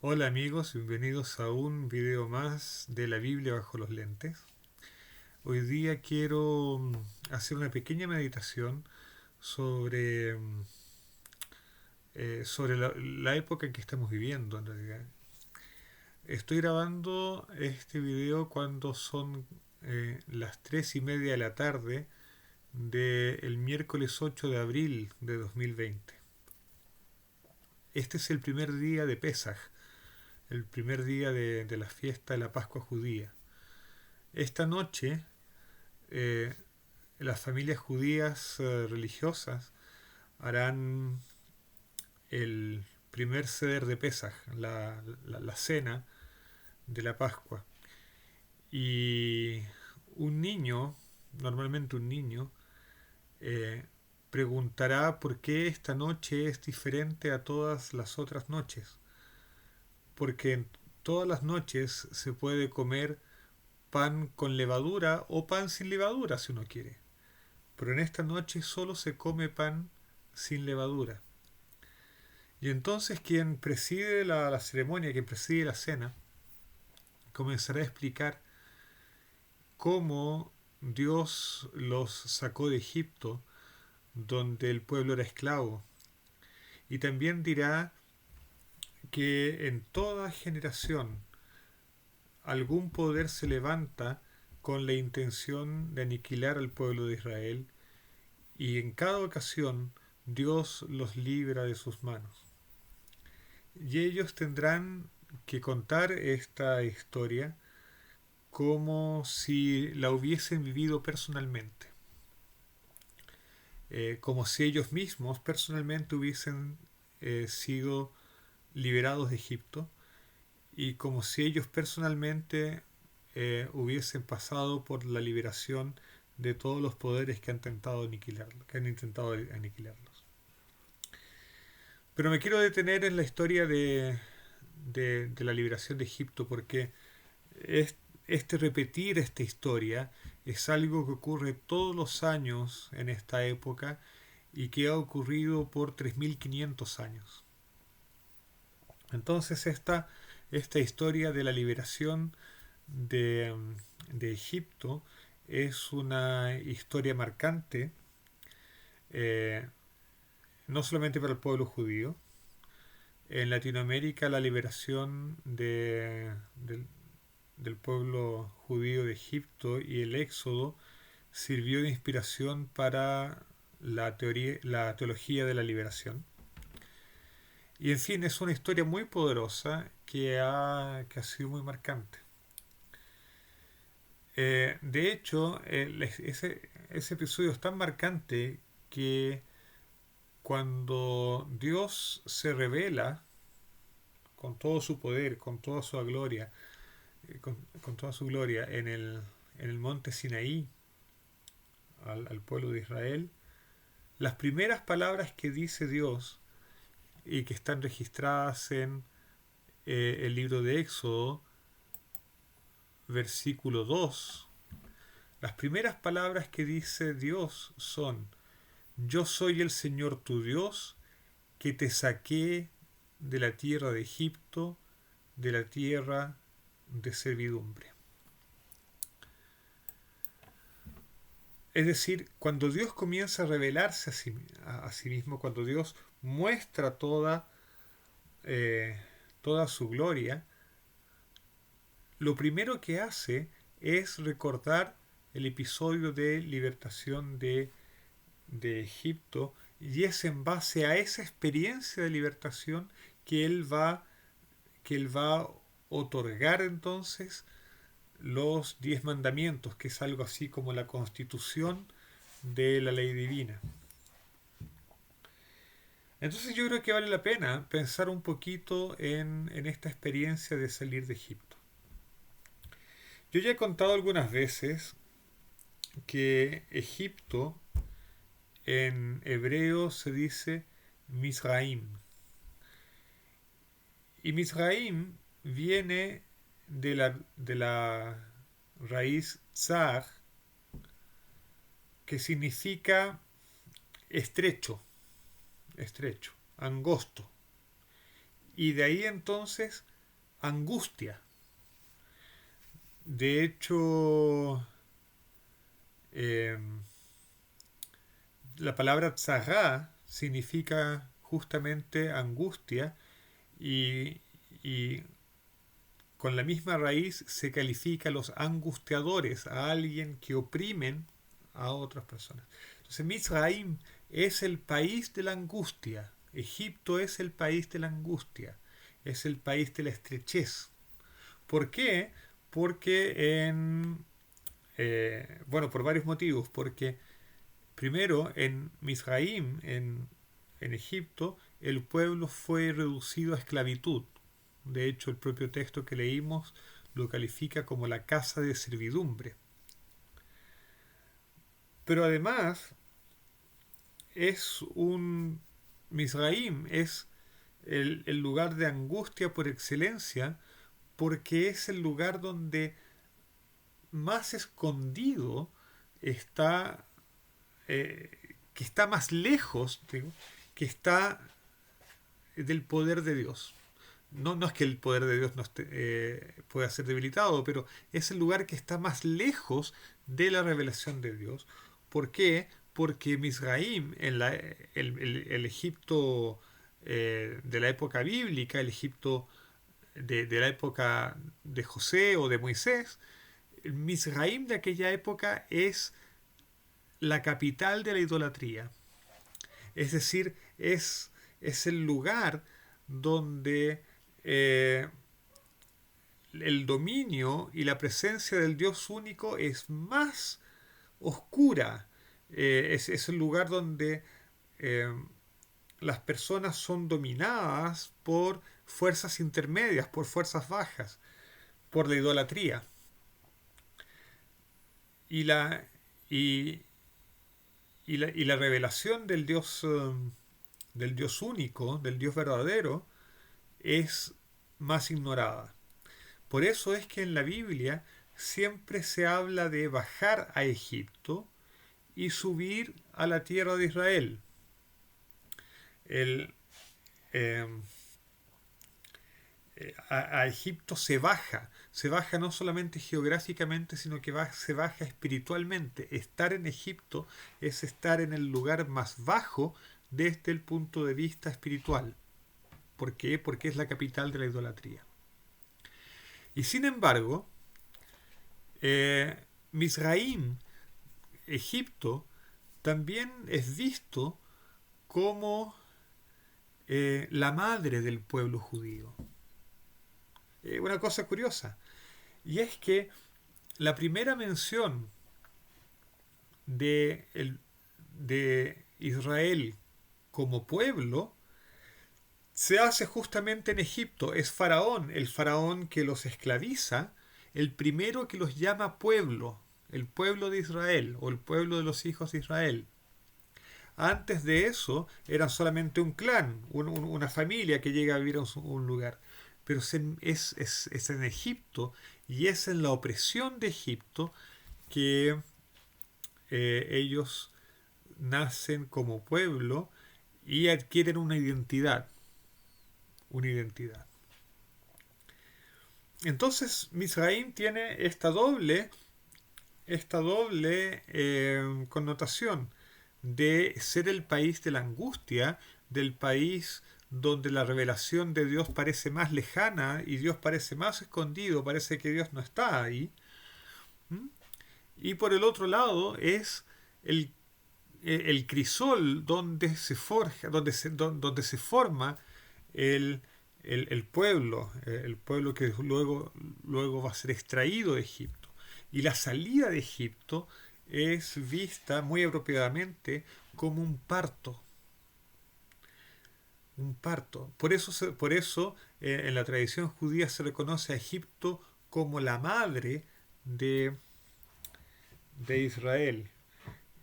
Hola amigos, bienvenidos a un video más de la Biblia bajo los lentes. Hoy día quiero hacer una pequeña meditación sobre, sobre la época en que estamos viviendo en realidad. Estoy grabando este video cuando son las 3:30 de la tarde del miércoles 8 de abril de 2020. Este es el primer día de Pesaj, el primer día de la fiesta de la Pascua judía. Esta noche eh, las familias judías religiosas harán el primer seder de Pesaj, la cena de la Pascua. Y un niño, normalmente un niño, eh, preguntará por qué esta noche es diferente a todas las otras noches. Porque en todas las noches se puede comer pan con levadura o pan sin levadura si uno quiere. Pero en esta noche solo se come pan sin levadura. Y entonces quien preside la ceremonia, quien preside la cena, comenzará a explicar cómo Dios los sacó de Egipto, donde el pueblo era esclavo. Y también dirá que en toda generación algún poder se levanta con la intención de aniquilar al pueblo de Israel, y en cada ocasión Dios los libra de sus manos. Y ellos tendrán que contar esta historia como si la hubiesen vivido personalmente, como si ellos mismos personalmente hubiesen sido liberados de Egipto y como si ellos personalmente hubiesen pasado por la liberación de todos los poderes que han intentado aniquilarlos, que han intentado aniquilarlos. Pero me quiero detener en la historia de la liberación de Egipto porque es- este repetir esta historia es algo que ocurre todos los años en esta época y que ha ocurrido por 3500 años. Entonces esta historia de la liberación de, de Egipto es una historia marcante, eh, no solamente para el pueblo judío. En Latinoamérica la liberación del pueblo judío de Egipto y el éxodo sirvió de inspiración para la teología de la liberación. Y en fin, es una historia muy poderosa que ha sido muy marcante. De hecho, ese episodio es tan marcante que cuando Dios se revela con todo su poder, con toda su gloria, con toda su gloria en el monte Sinaí al pueblo de Israel, las primeras palabras que dice Dios y que están registradas en el libro de Éxodo, versículo 2, las primeras palabras que dice Dios son: Yo soy el Señor tu Dios, que te saqué de la tierra de Egipto, de la tierra de servidumbre. Es decir, cuando Dios comienza a revelarse a sí mismo, cuando Dios muestra eh, toda su gloria, lo primero que hace es recordar el episodio de libertación de Egipto, y es en base a esa experiencia de libertación que que él va a otorgar entonces los 10 mandamientos, que es algo así como la constitución de la ley divina. Entonces yo creo que vale la pena pensar un poquito en esta experiencia de salir de Egipto. Yo ya he contado algunas veces que Egipto en hebreo se dice Mizraim. Y Mizraim viene de la raíz tzar, que significa estrecho, estrecho, angosto. Y de ahí entonces angustia. De hecho, eh, la palabra tzará significa justamente angustia y, y con la misma raíz se califica a los angustiadores, a alguien que oprimen a otras personas. Entonces, Mizraim es el país de la angustia. Egipto es el país de la angustia. Es el país de la estrechez. ¿Por qué? Porque bueno, por varios motivos. Porque primero, en Mizraim, en Egipto, el pueblo fue reducido a esclavitud. De hecho, el propio texto que leímos lo califica como la casa de servidumbre. Pero además es un... Mizraim es el lugar de angustia por excelencia porque es el lugar donde más escondido está, que está más lejos, digo, que está del poder de Dios. No, no es que el poder de Dios no pueda ser debilitado, pero es el lugar que está más lejos de la revelación de Dios. ¿Por qué? Porque Misraim, en el Egipto de la época bíblica, el Egipto de la época de José o de Moisés, el Misraim de aquella época es la capital de la idolatría. Es decir, es el lugar donde eh, el dominio y la presencia del Dios único es más oscura. Es el lugar donde eh, las personas son dominadas por fuerzas intermedias, por fuerzas bajas, por la idolatría. Y la, y, y la revelación del Dios único, del Dios verdadero, es más ignorada. Por eso es que en la Biblia siempre se habla de bajar a Egipto y subir a la tierra de Israel. El, eh, a Egipto se baja no solamente geográficamente, sino que se baja espiritualmente. Estar en Egipto es estar en el lugar más bajo desde el punto de vista espiritual. ¿Por qué? Porque es la capital de la idolatría. Y sin embargo, Misraim, Egipto, también es visto como la madre del pueblo judío. Una cosa curiosa, y es que la primera mención de, de Israel como pueblo se hace justamente en Egipto. Es Faraón, el faraón que los esclaviza, el primero que los llama pueblo, el pueblo de Israel o el pueblo de los hijos de Israel. Antes de eso eran solamente un clan, una familia que llega a vivir a un lugar. Pero es en Egipto y es en la opresión de Egipto que ellos nacen como pueblo y adquieren una identidad. Una identidad. Entonces Misraim tiene esta doble connotación de ser el país de la angustia, del país donde la revelación de Dios parece más lejana y Dios parece más escondido, parece que Dios no está ahí. ¿Mm? Y por el otro lado es el, el crisol donde se forja, donde se forma el, el pueblo que luego va a ser extraído de Egipto. Y la salida de Egipto es vista muy apropiadamente como un parto. Un parto. Por eso en la tradición judía se reconoce a Egipto como la madre de, de Israel.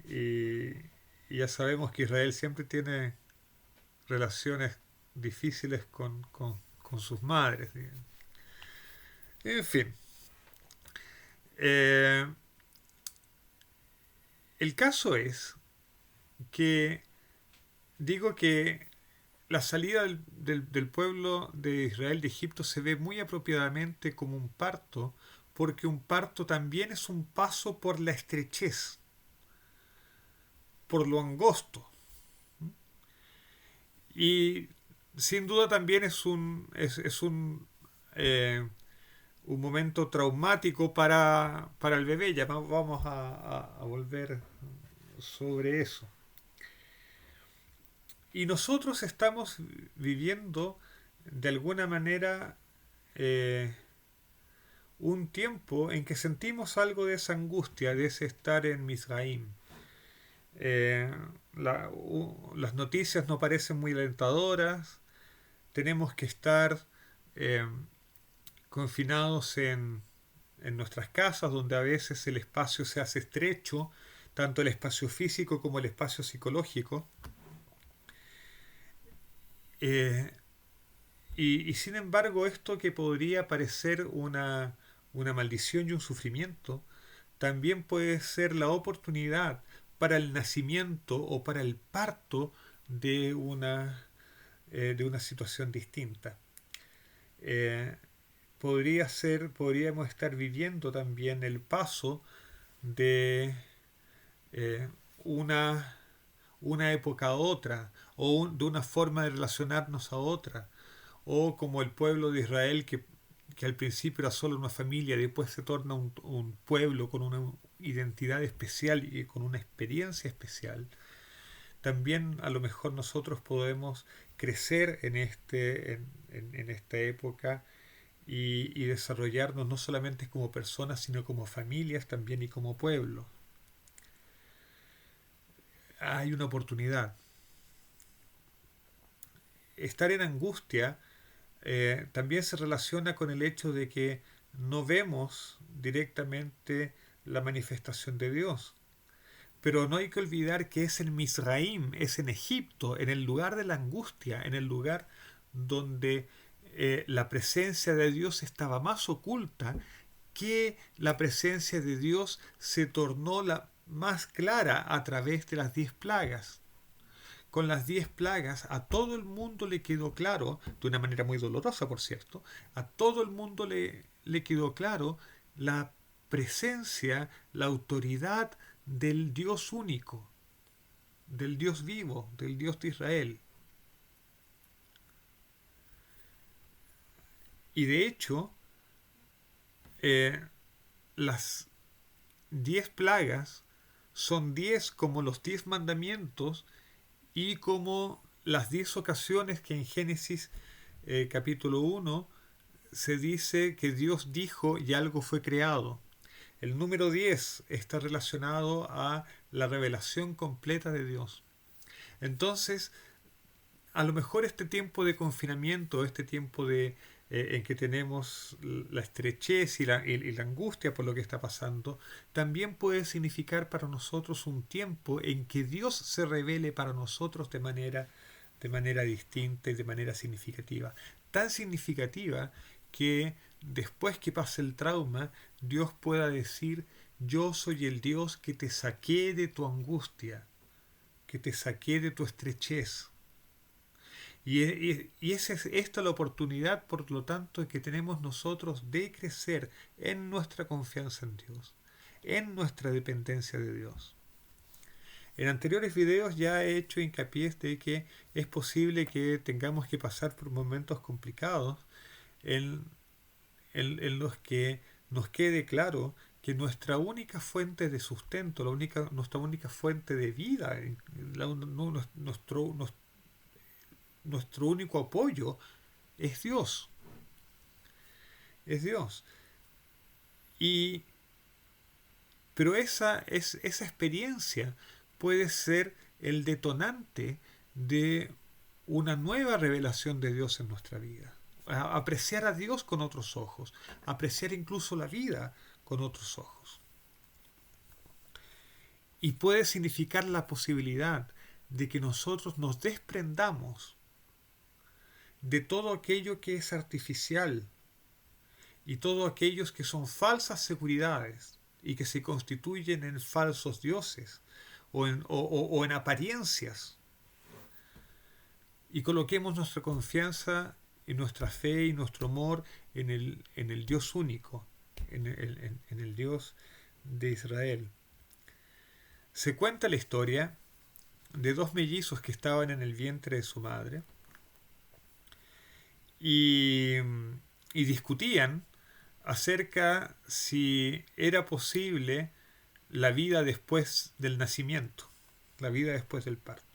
Y, y ya sabemos que Israel siempre tiene relaciones difíciles con sus madres. Digamos. En fin, eh, el caso es que digo que la salida del pueblo de Israel de Egipto se ve muy apropiadamente como un parto, porque un parto también es un paso por la estrechez, por lo angosto. Y sin duda también eh, un momento traumático para el bebé. Ya vamos a volver sobre eso. Y nosotros estamos viviendo de alguna manera eh, un tiempo en que sentimos algo de esa angustia, de ese estar en Misraim. Eh, las noticias no parecen muy alentadoras, tenemos que estar eh, confinados en nuestras casas, donde a veces el espacio se hace estrecho, tanto el espacio físico como el espacio psicológico. Eh, y sin embargo, esto que podría parecer una maldición y un sufrimiento, también puede ser la oportunidad para el nacimiento o para el parto de una situación distinta. Eh, podríamos estar viviendo también el paso de eh, una, una época a otra, de una forma de relacionarnos a otra, o como el pueblo de Israel que al principio era solo una familia y después se torna un pueblo con una identidad especial y con una experiencia especial. También a lo mejor nosotros podemos crecer en esta época y desarrollarnos no solamente como personas, sino como familias también y como pueblo. Hay una oportunidad. Estar en angustia también se relaciona con el hecho de que no vemos directamente la manifestación de Dios. Pero no hay que olvidar que es en Misraim, es en Egipto, en el lugar de la angustia, en el lugar donde la presencia de Dios estaba más oculta, que la presencia de Dios se tornó la más clara a través de las 10 plagas. Con las 10 plagas a todo el mundo le quedó claro, de una manera muy dolorosa por cierto, a todo el mundo le quedó claro la presencia, la autoridad del Dios único, del Dios vivo, del Dios de Israel. Y de hecho, eh, las 10 plagas son 10 como los 10 mandamientos y como las 10 ocasiones que en Génesis capítulo 1 se dice que Dios dijo y algo fue creado. El número 10 está relacionado a la revelación completa de Dios. Entonces, a lo mejor este tiempo de confinamiento, este tiempo en que tenemos la estrechez y la angustia por lo que está pasando, también puede significar para nosotros un tiempo en que Dios se revele para nosotros de manera distinta y de manera significativa. Tan significativa que después que pase el trauma, Dios pueda decir, yo soy el Dios que te saqué de tu angustia, que te saqué de tu estrechez. Y esa es esta la oportunidad, por lo tanto, que tenemos nosotros de crecer en nuestra confianza en Dios, en nuestra dependencia de Dios. En anteriores videos ya he hecho hincapié de que es posible que tengamos que pasar por momentos complicados en, en los que nos quede claro que nuestra única fuente de sustento, nuestra única fuente de vida, nuestro único apoyo es Dios. Es Dios. Y, pero esa experiencia puede ser el detonante de una nueva revelación de Dios en nuestra vida. Apreciar a Dios con otros ojos, apreciar incluso la vida con otros ojos. Y puede significar la posibilidad de que nosotros nos desprendamos de todo aquello que es artificial y todo aquellos que son falsas seguridades y que se constituyen en falsos dioses o en apariencias y coloquemos nuestra confianza y nuestra fe y nuestro amor en el Dios único, en el Dios de Israel. Se cuenta la historia de dos mellizos que estaban en el vientre de su madre y, y discutían acerca si era posible la vida después del nacimiento, la vida después del parto.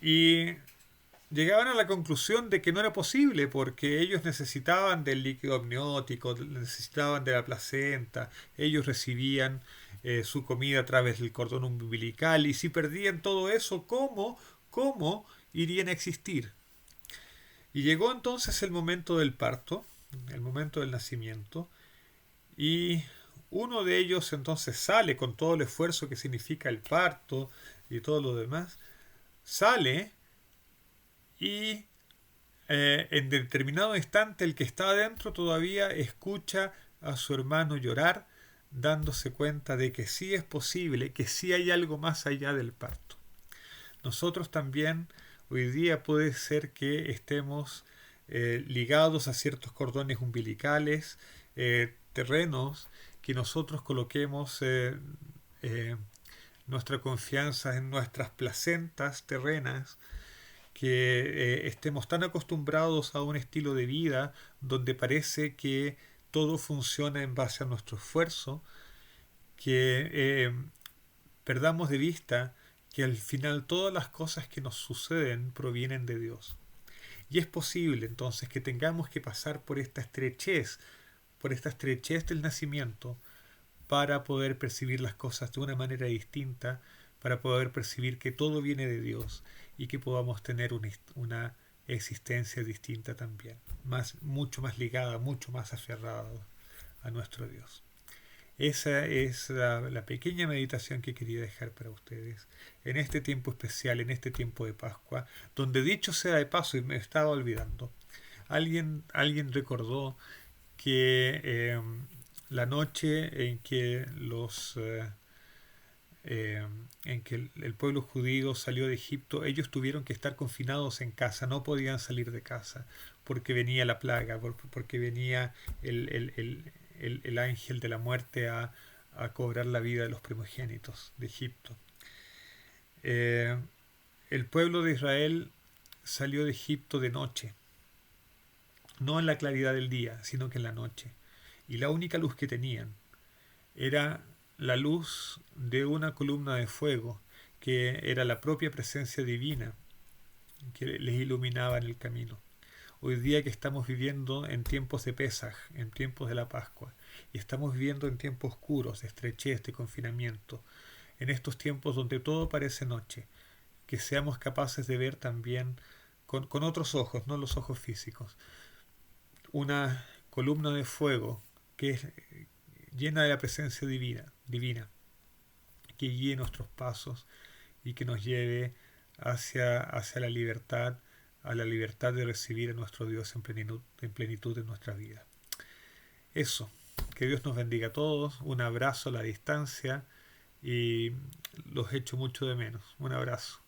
Y llegaban a la conclusión de que no era posible porque ellos necesitaban del líquido amniótico, necesitaban de la placenta, ellos recibían su comida a través del cordón umbilical y si perdían todo eso, ¿cómo irían a existir? Y llegó entonces el momento del parto, el momento del nacimiento, y uno de ellos entonces sale con todo el esfuerzo que significa el parto y todo lo demás, sale y en determinado instante el que está adentro todavía escucha a su hermano llorar, dándose cuenta de que sí es posible, que sí hay algo más allá del parto. Nosotros también hoy día puede ser que estemos ligados a ciertos cordones umbilicales, terrenos, que nosotros coloquemos eh, nuestra confianza en nuestras placentas terrenas, que estemos tan acostumbrados a un estilo de vida donde parece que todo funciona en base a nuestro esfuerzo, que perdamos de vista que al final todas las cosas que nos suceden provienen de Dios. Y es posible entonces que tengamos que pasar por esta estrechez del nacimiento, para poder percibir las cosas de una manera distinta, para poder percibir que todo viene de Dios y que podamos tener una existencia distinta también, mucho más ligada, mucho más aferrada a nuestro Dios. Esa es la pequeña meditación que quería dejar para ustedes en este tiempo especial, en este tiempo de Pascua, donde dicho sea de paso, y me estaba olvidando, alguien recordó que la noche en que en que el pueblo judío salió de Egipto, ellos tuvieron que estar confinados en casa, no podían salir de casa, porque venía la plaga, porque venía el ángel de la muerte a cobrar la vida de los primogénitos de Egipto. Eh, el pueblo de Israel salió de Egipto de noche, no en la claridad del día, sino que en la noche. Y la única luz que tenían era la luz de una columna de fuego, que era la propia presencia divina que les iluminaba en el camino. Hoy día que estamos viviendo en tiempos de Pesaj, en tiempos de la Pascua, y estamos viviendo en tiempos oscuros, de estrechez, de confinamiento, en estos tiempos donde todo parece noche, que seamos capaces de ver también con otros ojos, no los ojos físicos, una columna de fuego que es llena de la presencia divina, que guíe nuestros pasos y que nos lleve hacia la libertad, a la libertad de recibir a nuestro Dios en plenitud de nuestra vida. Eso, que Dios nos bendiga a todos, un abrazo a la distancia y los echo mucho de menos. Un abrazo.